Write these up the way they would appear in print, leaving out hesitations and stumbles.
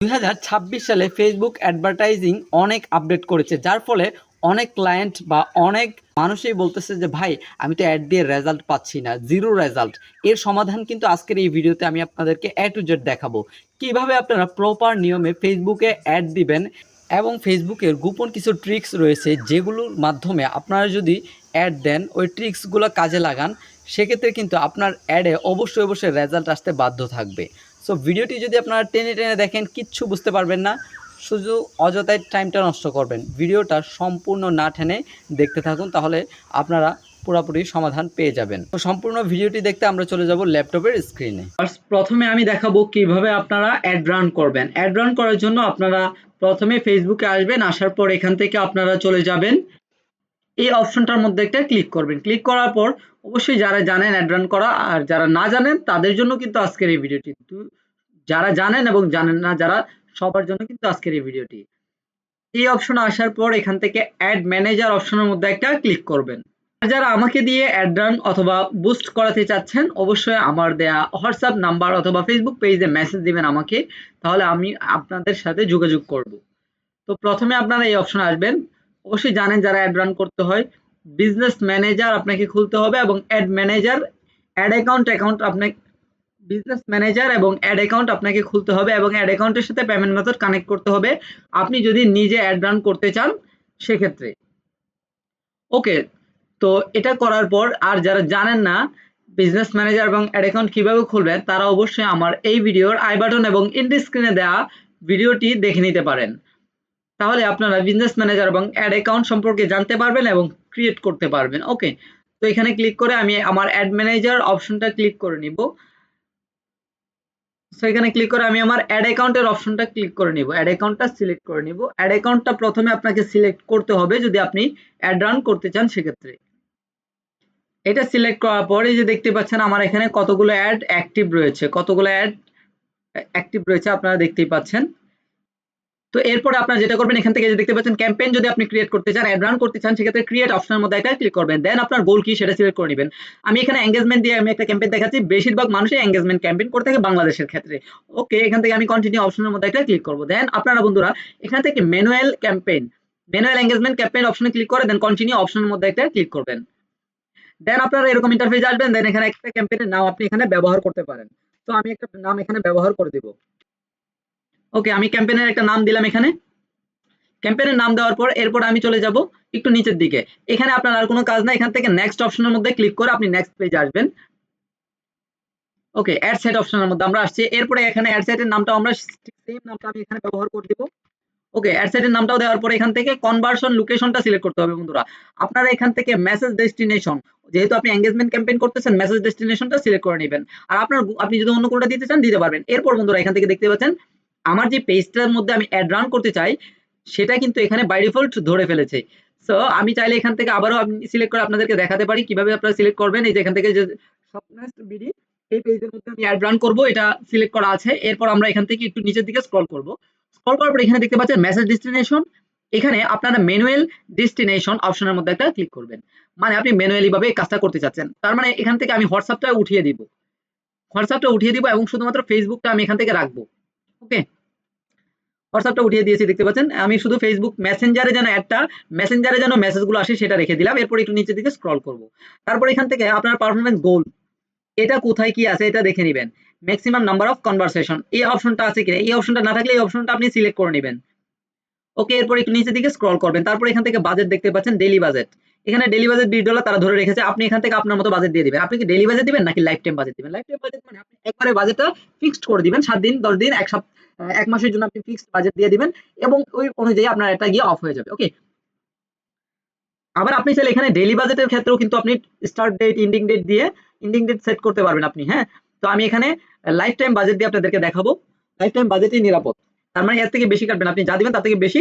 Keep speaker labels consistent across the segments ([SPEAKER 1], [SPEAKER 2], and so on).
[SPEAKER 1] 2026 সালে Facebook advertising অনেক update করেছে, যার ফলে অনেক ক্লায়েন্ট বা অনেক মানুষই বলতেছে যে ভাই আমি তো অ্যাড দিয়ে রেজাল্ট পাচ্ছি না, জিরো রেজাল্ট। এর সমাধান কিন্তু আজকের এই ভিডিওতে আমি আপনাদেরকে এ টু জেড দেখাবো কিভাবে আপনারা প্রপার নিয়মে ফেসবুকে অ্যাড দিবেন। এবং ফেসবুকের গোপন কিছু ট্রিক্স রয়েছে যেগুলোর মাধ্যমে আপনারা যদি অ্যাড দেন, ওই ট্রিক্সগুলো কাজে লাগান, সেক্ষেত্রে কিন্তু আপনার অ্যাডে অবশ্যই অবশ্যই রেজাল্ট আসতে বাধ্য থাকবে। সো ভিডিওটি যদি আপনারা টেনে টেনে দেখেন কিচ্ছু বুঝতে পারবেন না, শুধু অযথায় টাইমটা নষ্ট করবেন। ভিডিওটা সম্পূর্ণ না টেনে দেখতে থাকুন, তাহলে আপনারা পুরোপুরি সমাধান পেয়ে যাবেন। তো সম্পূর্ণ ভিডিওটি দেখতে আমরা চলে যাব ল্যাপটপের স্ক্রিনে। প্রথমে আমি দেখাবো কিভাবে আপনারা অ্যাড রান করবেন। অ্যাড রান করার জন্য আপনারা প্রথমে ফেসবুকে আসবেন, আসার পর এখান থেকে আপনারা চলে যাবেন এই অপশনটার মধ্যে একটা ক্লিক করবেন। ক্লিক করার পর অবশ্যই যারা জানেন অ্যাড রান করা, আর যারা না জানেন তাদের জন্য কিন্তু আজকের এই ভিডিওটি, যারা জানেন এবং জানেন না যারা, সবার জন্য কিন্তু আজকের এই ভিডিওটি। এই অপশনে আসার পর এখান থেকে অ্যাড ম্যানেজার অপশনের মধ্যে একটা ক্লিক করবেন। যারা আমাকে দিয়ে অ্যাড রান অথবা বুস্ট করাতে চাচ্ছেন, অবশ্যই আমার দেয়া হোয়াটসঅ্যাপ নাম্বার অথবা ফেসবুক পেজে মেসেজ দিবেন আমাকে, তাহলে আমি আপনাদের সাথে যোগাযোগ করব। তো প্রথমে আপনারা এই অপশনে আসবেন। অবশ্যই জানেন যারা অ্যাড রান করতে হয়, বিজনেস ম্যানেজার আপনাকে খুলতে হবে এবং অ্যাড ম্যানেজার, অ্যাড অ্যাকাউন্ট আপনাকে, বিজনেস ম্যানেজার এবং অ্যাড অ্যাকাউন্ট আপনাকে খুলতে হবে এবং অ্যাড অ্যাকাউন্টের সাথে পেমেন্ট মেথড কানেক্ট করতে হবে আপনি যদি নিজে অ্যাড রান করতে চান সেক্ষেত্রে। ওকে, তো এটা করার পর আর যারা জানেন না বিজনেস ম্যানেজার এবং অ্যাড অ্যাকাউন্ট কিভাবে খুলবেন, তারা অবশ্যই আমার এই ভিডিওর আই বাটন এবং এন্ড স্ক্রিনে দেওয়া ভিডিওটি দেখে নিতে পারেন। তাহলে আপনারা বিজনেস ম্যানেজার এবং অ্যাড অ্যাকাউন্ট সম্পর্কে জানতে পারবেন এবং ক্রিয়েট করতে পারবেন। ওকে, তো এখানে ক্লিক করে আমি আমার অ্যাড ম্যানেজার অপশনটা ক্লিক করে নিব। সো এখানে ক্লিক করে আমি আমার অ্যাড অ্যাকাউন্টের অপশনটা ক্লিক করে নিব, অ্যাড অ্যাকাউন্টটা সিলেক্ট করে নিব। অ্যাড অ্যাকাউন্টটা প্রথমে আপনাকে সিলেক্ট করতে হবে যদি আপনি অ্যাড রান করতে চান সেক্ষেত্রে। এটা সিলেক্ট করার পরে যে দেখতে পাচ্ছেন আমার এখানে কতগুলো অ্যাড অ্যাক্টিভ রয়েছে, কতগুলো অ্যাড অ্যাক্টিভ রয়েছে আপনারা দেখতেই পাচ্ছেন। তো এরপরে আপনারা যেটা করবেন, এখান থেকে যে দেখতে পাচ্ছেন ক্যাম্পেইন যদি আপনি ক্রিয়েট করতে চান, অ্যাড রান করতে চান, সেক্ষেত্রে ক্রিয়েট অপশনের মধ্যে একটা ক্লিক করবেন। দেন আপনার গোল কি সেটা সিলেক্ট করে নেবেন। আমি এখানে এঙ্গেজমেন্ট দিয়ে আমি একটা ক্যাম্পেইন দেখাচ্ছি, বেশিরভাগ মানুষই এঙ্গেজমেন্ট ক্যাম্পেইন করে থাকে বাংলাদেশের ক্ষেত্রে। ওকে, এখান থেকে আমি কন্টিনিউ অপশনের মধ্যে একটা ক্লিক করব। দেন আপনারা বন্ধুরা এখান থেকে manual campaign, manual engagement campaign অপশনে ক্লিক করে দেন কন্টিনিউ অপশনের মধ্যে একটা ক্লিক করবেন। দেন আপনারা এরকম ইন্টারফেস আসবেন। দেন এখানে একটা ক্যাম্পেইনের নাম আপনি এখানে ব্যবহার করতে পারেন। তো আমি একটা নাম এখানে ব্যবহার করে দেব। ওকে, আমি ক্যাম্পেইনের একটা নাম দিলাম এখানে। ক্যাম্পেইনের নাম দেওয়ার পর এরপর আমি চলে যাব একটু নিচের দিকে। এখানে আপনার আর কোনো কাজ নাই, এখান থেকে নেক্সট অপশনের মধ্যে ক্লিক করে আপনি নেক্সট পেজে আসবেন। ওকে, অ্যাড সেট অপশনের মধ্যে আমরা আসছি। এরপরে এখানে অ্যাড সেটের নামটা আমরা সেম নামটা আমি এখানে ব্যবহার করে দিব। ওকে, অ্যাড সেটের নামটাও দেওয়ার পরে এখান থেকে কনভার্সন লোকেশনটা সিলেক্ট করতে হবে বন্ধুরা। আপনারা এখান থেকে মেসেজ ডেস্টিনেশন, যেহেতু আপনি এঙ্গেজমেন্ট ক্যাম্পেইন করতেছেন, মেসেজ ডেস্টিনেশনটা সিলেক্ট করে নেবেন। আর আপনি যদি অন্য কোনটা দিতে চান দিতে পারবেন। এরপর বন্ধুরা এখান থেকে দেখতে পাচ্ছেন আমার যে পেজটার মধ্যে আমি অ্যাড রান করতে চাই সেটা কিন্তু এখানে বাই ডিফল্ট ধরে ফেলেছে। সো আমি চাইলে এখান থেকে আবারও আমি সিলেক্ট করে আপনাদেরকে দেখাতে পারি কিভাবে আপনারা সিলেক্ট করবেন। এই যে এখান থেকে যে স্বপ্নাস বিডি, এই পেজের মধ্যে আমি অ্যাড রান করব, এটা সিলেক্ট করা আছে। এরপর আমরা এখান থেকে একটু নিচের দিকে স্ক্রল করব। স্ক্রল করার পর এখানে দেখতে পাচ্ছেন মেসেজ ডেস্টিনেশন, এখানে আপনারা ম্যানুয়াল ডেস্টিনেশন অপশনের মধ্যে একটা ক্লিক করবেন। মানে আপনি ম্যানুয়ালি ভাবে এই কাজটা করতে চাচ্ছেন। তার মানে এখান থেকে আমি হোয়াটসঅ্যাপটা উঠিয়ে দিব, হোয়াটসঅ্যাপটা উঠিয়ে দিব এবং শুধুমাত্র ফেসবুকটা আমি এখান থেকে রাখবো। ওকে, হোয়াটসঅ্যাপটা উঠিয়ে দিয়েছি দেখতে পাচ্ছেন। আমি শুধু ফেসবুক মেসেঞ্জারে যেন একটা, মেসেঞ্জারে যেন মেসেজগুলো আসে সেটা রেখে দিলাম। এরপর একটু নিচের দিকে স্ক্রল করব। তারপর এখান থেকে আপনার পারফরম্যান্স গোল, এটা কোথায় কি আছে এটা দেখে নেবেন। ম্যাক্সিমাম নাম্বার অফ কনভারসেশন, এই অপশনটা আছে কিনা, এই অপশনটা না থাকলে এই অপশনটা আপনি সিলেক্ট করে নেবেন। ওকে, এরপর একটু নিচের দিকে স্ক্রল করবেন। তারপর এখান থেকে বাজেট দেখতে পাচ্ছেন, ডেইলি বাজেট। এখানে ডেইলি বাজেট $20 তারা ধরে রেখেছে। আপনি এখান থেকে আপনার মতো বাজেট দিয়ে দিবেন। আপনি কি ডেইলি বাজেট দিবেন নাকি লাইফ টাইম বাজেট দিবেন? লাইফ টাইম বাজেট মানে আপনি একবারে বাজেটটা ফিক্সড করে দিবেন। 7 দিন, 10 দিন, 1 মাসের জন্য আপনি ফিক্সড বাজেট দিয়ে দিবেন এবং ওই অনুযায়ী আপনার এটা গিয়ে অফ হয়ে যাবে। ওকে, আবার আপনি চাইলে এখানে ডেইলি বাজেটের ক্ষেত্রেও কিন্তু আপনি স্টার্ট ডেট, এন্ডিং ডেট দিয়ে এন্ডিং ডেট সেট করতে পারবেন আপনি। হ্যাঁ, তো আমি এখানে লাইফ টাইম বাজেট দিয়ে আপনাদেরকে দেখাবো। লাইফ টাইম বাজেটই নিরাপদ। তার মানে এর থেকে বেশি কাটবেন, আপনি যা দিবেন তার থেকে বেশি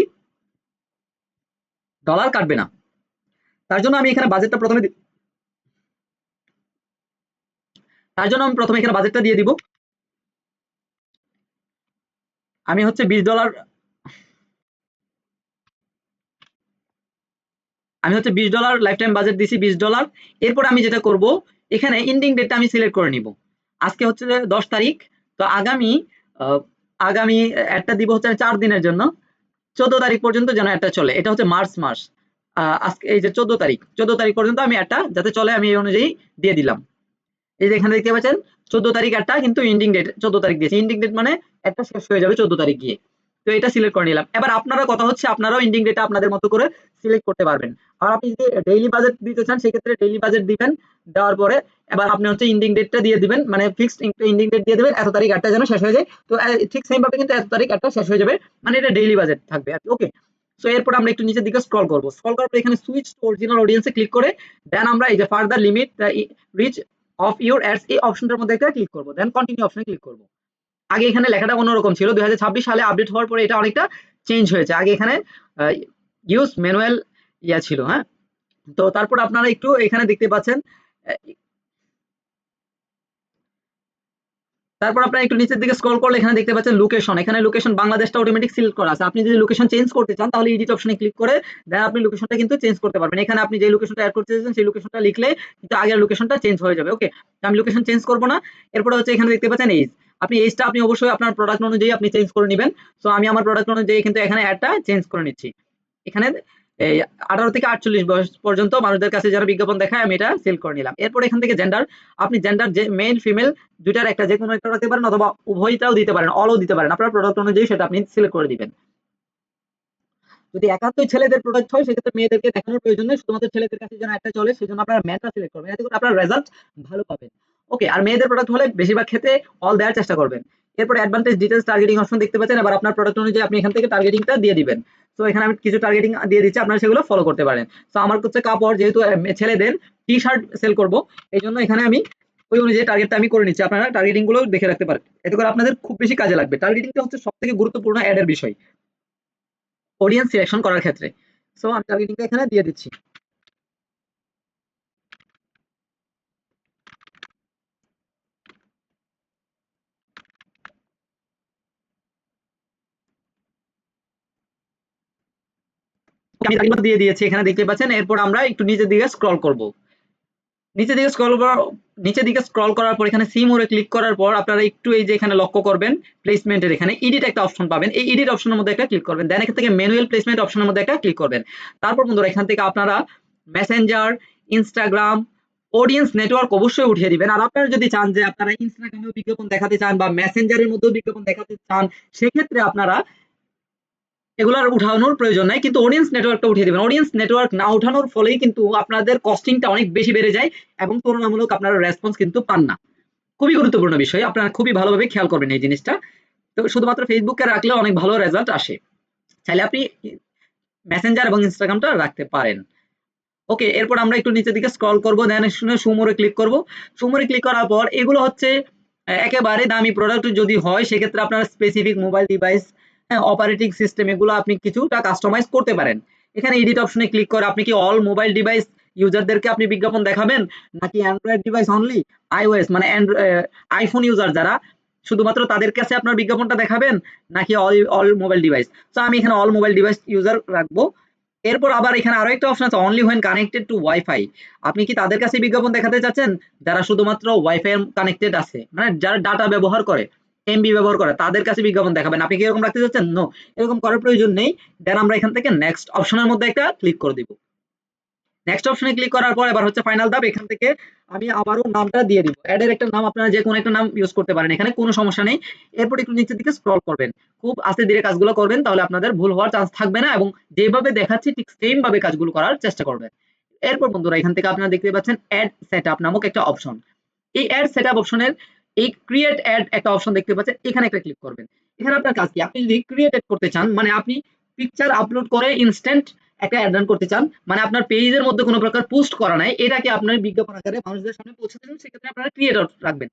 [SPEAKER 1] ডলার কাটবে না। তার জন্য আমি এখানে বাজেটটা প্রথমে, তার জন্য আমি প্রথমে এখানে বাজেটটা দিয়ে দিব। আমি হচ্ছে $20, আমি হচ্ছে $20 লাইফ টাইম বাজেট দিছি $20। এরপর আমি যেটা করব, এখানে এন্ডিং ডেটটা আমি সিলেক্ট করে নিব। আজকে হচ্ছে 10 তারিখ, তো আগামী আগামী অ্যাডটা দিব হচ্ছে 4 দিনের জন্য, 14 তারিখ পর্যন্ত যেন অ্যাডটা চলে। এটা হচ্ছে মার্চ মাস। আজকে এই যে 14 তারিখ পর্যন্ত আমি অ্যাডটা যাতে চলে আমি এই অনুযায়ী দিয়ে দিলাম। এই যে এখানে দেখতে পাচ্ছেন 14 তারিখ একটা কিন্তু এন্ডিং ডেট 14 তারিখ দিয়েছে। এন্ডিং ডেট মানে একটা শেষ হয়ে যাবে 14 তারিখ গিয়ে। তো এটা সিলেক্ট করে নিলাম। এবার আপনারা কথা হচ্ছে আপনারাও এন্ডিং ডেটটা আপনাদের মতো করে সিলেক্ট করতে পারবেন। আর আপনি যদি ডেইলি বাজেট দিতে চান সেক্ষেত্রে ডেইলি বাজেট দিবেন। দেওয়ার পরে এবার আপনি হচ্ছে এন্ডিং ডেটটা দিয়ে দিবেন, মানে ফিক্সড এন্ডিং ডেট দিয়ে দিবেন, এত তারিখ একটা যেন শেষ হয়ে যায়। তো ঠিক সেম ভাবে কিন্তু এত তারিখ একটা শেষ হয়ে যাবে, মানে এটা ডেইলি বাজেট থাকবে। ওকে, সো এরপর আমরা একটু নিচের দিকে স্ক্রল করব। স্ক্রল করার পর এখানে সুইচ টু অরিজিনাল অডিয়েন্সে ক্লিক করে দেন আমরা এই যে further limit reach of your ads এই অপশনটার মধ্যে একটা ক্লিক করব, দেন কন্টিনিউ অপশনে ক্লিক করব। আগে এখানে লেখাটা অন্যরকম ছিল, 2026 সালে আপডেট হওয়ার পরে এটা অনেকটা চেঞ্জ হয়েছে। আগে এখানে ইউজ ম্যানুয়াল ইয়া ছিল, হ্যাঁ। তো তারপর আপনারা একটু এখানে দেখতে পাচ্ছেন, তারপর আপনারা একটু নিচের দিকে স্ক্রল করলে এখানে দেখতে পাচ্ছেন লোকেশন। এখানে লোকেশন বাংলাদেশটা অটোমেটিক সিলেক্ট করা আছে। আপনি যদি লোকেশন চেঞ্জ করতে চান তাহলে এডিট অপশনে ক্লিক করে দেন আপনি লোকেশনটা কিন্তু চেঞ্জ করতে পারবেন। এখানে আপনি যে লোকেশনটা অ্যাড করতে চাইছেন সেই লোকেশনটা লিখলে কিন্তু আগের লোকেশনটা চেঞ্জ হয়ে যাবে। ওকে, তো আমি লোকেশন চেঞ্জ করব না। এরপরে হচ্ছে এখানে দেখতে পাচ্ছেন এইজ। আপনি এইজটা আপনি অবশ্যই আপনার প্রোডাক্ট অনুযায়ী আপনি চেঞ্জ করে নেবেন। সো আমি আমার প্রোডাক্ট অনুযায়ী কিন্তু এখানে অ্যাডটা চেঞ্জ করে নিচ্ছি। এখানে এই 18 থেকে 48 বয়স পর্যন্ত মানুষদের কাছে যারা বিজ্ঞাপন দেখায় আমি এটা সিলেক্ট করে নিলাম। এরপর এখান থেকে জেন্ডার, আপনি জেন্ডার যে মেল ফিমেল দুইটার একটা যে কোনো একটা রাখতে পারেন অথবা উভয়টাও দিতে পারেন, অলও দিতে পারেন। আপনার প্রোডাক্ট অনুযায়ী সেটা আপনি সিলেক্ট করে দিবেন। যদি একান্তই ছেলেদের প্রোডাক্ট হয় সেক্ষেত্রে মেয়েদেরকে দেখানোর প্রয়োজন নেই, শুধুমাত্র ছেলেদের কাছে যেন একটা চলে সেজন্য আপনারা মেয়েটা সিলেক্ট করবেন, এতে করে আপনার রেজাল্ট ভালো পাবেন। ওকে, আর মেয়েদের প্রোডাক্ট হলে বেশিরভাগ ক্ষেত্রে অল দেওয়ার চেষ্টা করবেন। এরপর অ্যাডভান্টেজ ডিটেলস টার্গেটিং অপশন দেখতে পাচ্ছেন। এবার আপনার প্রোডাক্ট অনুযায়ী আপনি এখান থেকে টার্গেটিংটা দিয়ে দিবেন। তো এখানে আমি কিছু টার্গেটিং দিয়ে দিচ্ছি, আপনারা সেগুলো ফলো করতে পারেন। তো আমার হচ্ছে কাপড়, যেহেতু ছেলেদের টি শার্ট সেল করব এই জন্য এখানে আমি ওই অনুযায়ী টার্গেটটা আমি করে নিচ্ছি। আপনারা টার্গেটিং গুলো দেখে রাখতে পারেন, এতে করে আপনাদের খুব বেশি কাজে লাগবে। টার্গেটিংটা হচ্ছে সব থেকে গুরুত্বপূর্ণ অ্যাডের বিষয় অডিয়েন্স সিলেকশন করার ক্ষেত্রে। সো আমি টার্গেটিংটা এখানে দিয়ে দিচ্ছি। আমি টার্গেট দিয়ে দিয়েছি এখানে দেখতে পাচ্ছেন। এরপর আমরা একটু নিচের দিকে স্ক্রল করব। নিচের দিকে স্ক্রল করার নিচের দিকে স্ক্রল করার পর এখানে সি মোড়ে ক্লিক করার পর আপনারা একটু এই যে এখানে লক্ষ্য করবেন প্লেসমেন্টের এখানে এডিট একটা অপশন পাবেন। এই এডিট অপশনের মধ্যে একটা ক্লিক করবেন, দেন এখান থেকে ম্যানুয়াল প্লেসমেন্ট অপশনের মধ্যে একটা ক্লিক করবেন। তারপর বন্ধুরা এখান থেকে আপনারা মেসেঞ্জার, ইনস্টাগ্রাম, অডিয়েন্স নেটওয়ার্ক অবশ্যই উঠিয়ে দিবেন। আর আপনারা যদি চান যে আপনারা ইনস্টাগ্রামেও বিজ্ঞাপন দেখাতে চান বা মেসেঞ্জারের মধ্যেও বিজ্ঞাপন দেখাতে চান সেক্ষেত্রে আপনারা এগুলার উঠানোর প্রয়োজন নাই, কিন্তু অডিয়েন্স নেটওয়ার্কটা উঠিয়ে দিবেন। অডিয়েন্স নেটওয়ার্ক না উঠানোর ফলেই কিন্তু আপনাদের কস্টিংটা অনেক বেশি বেড়ে যায় এবং তুলনামূলক আপনারা রেসপন্স কিন্তু পান না। খুবই গুরুত্বপূর্ণ বিষয়, আপনারা খুবই ভালোভাবে খেয়াল করবেন এই জিনিসটা। তো শুধুমাত্র ফেসবুকে রাখলে অনেক ভালো রেজাল্ট আসে, চাইলে আপনি মেসেঞ্জার এবং ইনস্টাগ্রামটা রাখতে পারেন। ওকে, এরপর আমরা একটু নিচের দিকে স্ক্রল করব, দেন সুমোরে ক্লিক করব। সুমোরে ক্লিক করার পর এগুলো হচ্ছে একেবারে দামি প্রোডাক্ট যদি হয় সেক্ষেত্রে আপনারা স্পেসিফিক মোবাইল ডিভাইস, হ্যাঁ, অপারেটিং সিস্টেম এগুলো আপনি কিছুটা কাস্টমাইজ করতে পারেন। এখানে এডিট অপশনে ক্লিক করে আপনি কি অল মোবাইল ডিভাইস ইউজারদেরকে আপনি বিজ্ঞাপন দেখাবেন নাকি অ্যান্ড্রয়েড ডিভাইস অনলি, আইওএস মানে আইফোন ইউজার যারা শুধুমাত্র তাদের কাছে আপনার বিজ্ঞাপনটা দেখাবেন নাকি অল অল মোবাইল ডিভাইস। তো আমি এখানে অল মোবাইল ডিভাইস ইউজার রাখবো। এরপর আবার এখানে আরো একটা অপশন আছে only when connected to wifi. আপনি কি তাদের কাছে বিজ্ঞাপন দেখাতে চাচ্ছেন যারা শুধুমাত্র ওয়াইফাই কানেক্টেড আছে, মানে যারা ডাটা ব্যবহার করে, এমবি ব্যবহার করে, তাদের কাছে বিজ্ঞাপন দেখাবেন? আপনি কি এরকম রাখতে চাচ্ছেন? নো, এরকম করার প্রয়োজন নেই। দেন আমরা এখান থেকে নেক্সট অপশনের মধ্যে একটা ক্লিক করে দিব। নেক্সট অপশনে ক্লিক করার পর এবার হচ্ছে ফাইনাল ধাপ। এখান থেকে আমি আবারও নামটা দিয়ে দিব। অ্যাড এর একটা নাম আপনারা যে কোনো একটা নাম ইউজ করতে পারেন, এখানে কোনো সমস্যা নেই। এরপর একটু নিচের দিকে স্ক্রল করবেন, খুব আস্তে ধীরে কাজগুলো করবেন, তাহলে আপনাদের ভুল হওয়ার চান্স থাকবে না এবং যেভাবে দেখাচ্ছি ঠিক সেম ভাবে কাজগুলো করার চেষ্টা করবেন। এরপর বন্ধুরা এখান থেকে আপনারা দেখতে পাচ্ছেন অ্যাড সেটআপ নামক একটা অপশন। এই অ্যাড সেটআপ অপশনের এই ক্রিয়েট অ্যাড একটা অপশন দেখতে পাচ্ছেন, এখানে একটা ক্লিক করবেন। এখানে আপনার কাজ কি, আপনি যদি ক্রিয়েট করতে চান মানে আপনি পিকচার আপলোড করে ইনস্ট্যান্ট একটা অ্যাড রান করতে চান, মানে আপনার পেজের মধ্যে কোনো প্রকার পোস্ট করা নাই, এটাকে আপনার বিজ্ঞাপন আকারে মানুষদের সামনে পৌঁছে দেবেন, সেক্ষেত্রে আপনারা ক্রিয়েটর রাখবেন।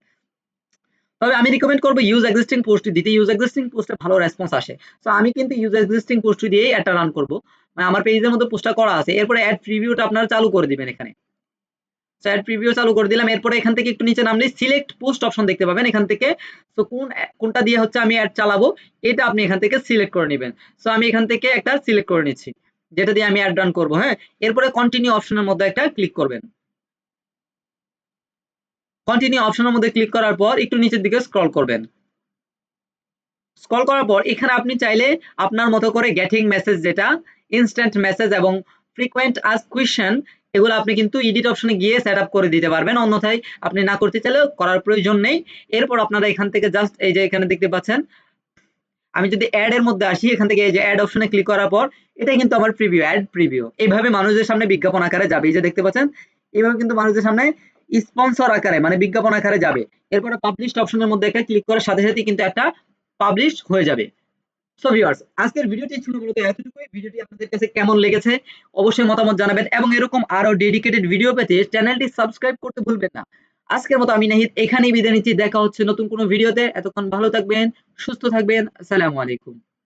[SPEAKER 1] তবে আমি রিকমেন্ড করবো ইউজ এক্সিস্টিং পোস্ট দিতে, ইউজ এক্সিস্টিং পোস্টে ভালো রেসপন্স আসে। তো আমি কিন্তু ইউজ এক্সিস্টিং পোস্ট দিয়েই একটা রান করবো, মানে আমার পেজের মধ্যে পোস্টটা করা আছে। এরপরে অ্যাড প্রিভিউটা আপনারা চালু করে দিবেন এখানে। অ্যাড প্রিভিউ চালু করে দিলাম। এরপরে এখান থেকে একটু নিচে নামলে সিলেক্ট পোস্ট অপশন দেখতে পাবেন এখান থেকে। তো কোনটা দিয়ে হচ্ছে আমি অ্যাড চালাবো এটা আপনি এখান থেকে সিলেক্ট করে নেবেন। সো আমি এখান থেকে একটা সিলেক্ট করে নিচ্ছি যেটা দিয়ে আমি অ্যাড রান করবো, হ্যাঁ। এরপরে কন্টিনিউ অপশনের মধ্যে একটা ক্লিক করবেন। কন্টিনিউ অপশনের মধ্যে ক্লিক করার পর একটু নিচের দিকে স্ক্রল করবেন। স্ক্রল করার পর এখানে আপনি চাইলে আপনার মতো করে গেটিং মেসেজ, যেটা ইনস্ট্যান্ট মেসেজ এবং ফ্রিকোয়েন্ট আস্ক কোয়েশ্চেন, এগুলো আপনি কিন্তু এডিট অপশনে গিয়ে সেট আপ করে দিতে পারবেন। অন্যথায় আপনি না করতে চাইলেও করার প্রয়োজন নেই। এরপর আপনারা এখান থেকে জাস্ট এই যে এখানে দেখতে পাচ্ছেন, আমি যদি অ্যাড এর মধ্যে আসি, এখান থেকে এই যে অ্যাড অপশনে ক্লিক করার পর এটা কিন্তু আমার প্রিভিউ, অ্যাড প্রিভিউ। এইভাবে মানুষদের সামনে বিজ্ঞাপন আকারে যাবে, এই যে দেখতে পাচ্ছেন এইভাবে কিন্তু মানুষদের সামনে স্পন্সর আকারে মানে বিজ্ঞাপন আকারে যাবে। এরপরে পাবলিশড অপশনের মধ্যে একটা ক্লিক করার সাথে সাথে কিন্তু একটা পাবলিশ হয়ে যাবে। সো ভিউয়ার্স, আজকের ভিডিওটি ছিল মূলত এতটুকুই। ভিডিওটি আপনাদের কাছে কেমন লেগেছে অবশ্যই মতামত জানাবেন এবং এরকম আরো ডেডিকেটেড ভিডিও পেতে চ্যানেলটি সাবস্ক্রাইব করতে ভুলবেন না। আজকের মতো আমি নাহিদ এখানেই বিদায় নিচ্ছি। দেখা হচ্ছে নতুন কোনো ভিডিওতে। এতক্ষণ ভালো থাকবেন, সুস্থ থাকবেন। আসসালামু আলাইকুম।